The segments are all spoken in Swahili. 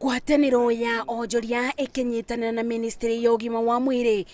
Ngwatanĩro ya onjoria ikinyitanĩra na ministry ya ũgima wa mwĩrĩ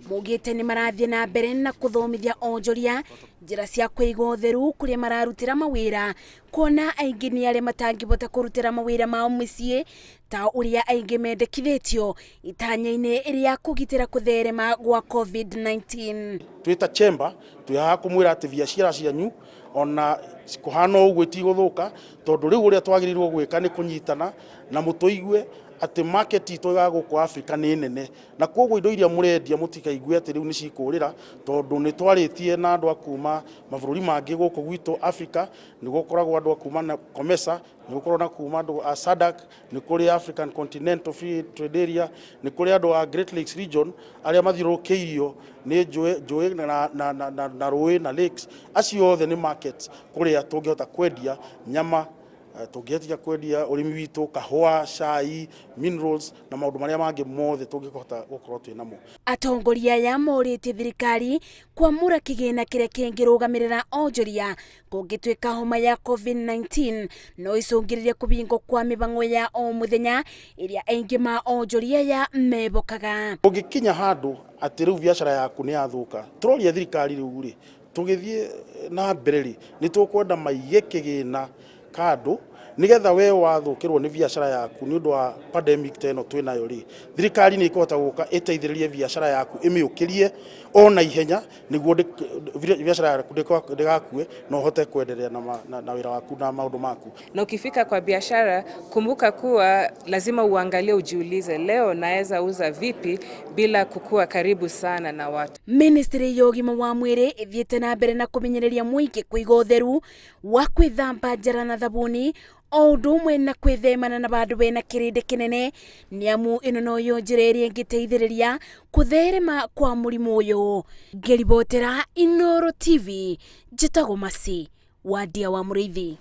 mugĩte nĩ marathiĩ na mbere na kuthomithia onjoria njĩra cia kũiga ũtheru kũrĩa mararutĩra mawĩra, kuona aingĩ nĩ arĩa matangĩhota kũrutĩra mawĩra mao mũciĩ ta ũrĩa aingĩ mendekithĩtio itanya-inĩ rĩa kũgitĩra kũtherema gwa COVID-19. Twita chamber tuyaha kumwira ati biashara cianyu ona kuhana ũguo itigũthũka tondu riu uria twagirirwo gwika ni kunyitana na mutuigue ati market itu ya guku Africa ni nene na koguo indo iria murendia mutikaigue ati riu ni cikurira tondu ni twaritie na andu akuma mabũrũri mangi guku gwitu Africa ni gukoragwo andu akuma na COMESA ni gukorwo na kuma andu a SADC ni kuri African Continental Free Trade Area ni kuri andu a Great Lakes Region aria mathirukiirio ni njui na rũĩ na lakes acio othe ni markets kuria tungihota kwendia nyama tungihota kwendia urimi witu kahua cai minerals na maundu maria mangi mothe tungihota gukorwo twinamo. Atongoria ya morĩtie thirikari kwamũra kĩgĩna kĩrĩa kĩngĩrũgamĩrĩra onjoria kũngĩtuĩka homa ya COVID-19 no icũngĩrĩrie kũbingwo kwa mĩbango ya o mũthenya ĩrĩa aingĩ ma onjoria ya mebokaga. Ũngĩkinya handũ atĩ rĩu biashara yaku nĩ yathuka turoria thirikari rĩu rĩ tũgĩthiĩ na mbere rĩ nĩ tũkwenda maige kĩgĩna kando nigetha we wathukirwo ni biashara yaku ni undu wa pandemic teno twinayo ri thirikari ni ikota guka iteithiririe biashara yaku imiukirie ona ihenya niguo biashara yaku ndigakue na uhote kuendelea na wira waku na maundu maku. Na ukifika kwa biashara kumbuka kuwa lazima uangalie, ujiulize leo naweza uza vipi bila kukua karibu sana na watu. Ministry ya ũgima wa mwĩrĩ ithiĩte na mbere na kũmenyereria mũingĩ kũiga ũtheru wa kwĩthamba njara na thabuni o ũndũ ũmwe na kwĩthemana na bandũ bena kĩrĩndĩ kĩnene nĩamu ĩno noyo njĩra ĩrĩa ĩngĩteithĩrĩria kũtherema kwa mũrimũ ũyũ. Ngĩribotera Inooro TV, njĩtagwo Mercy Wandia wa Mũrĩithi.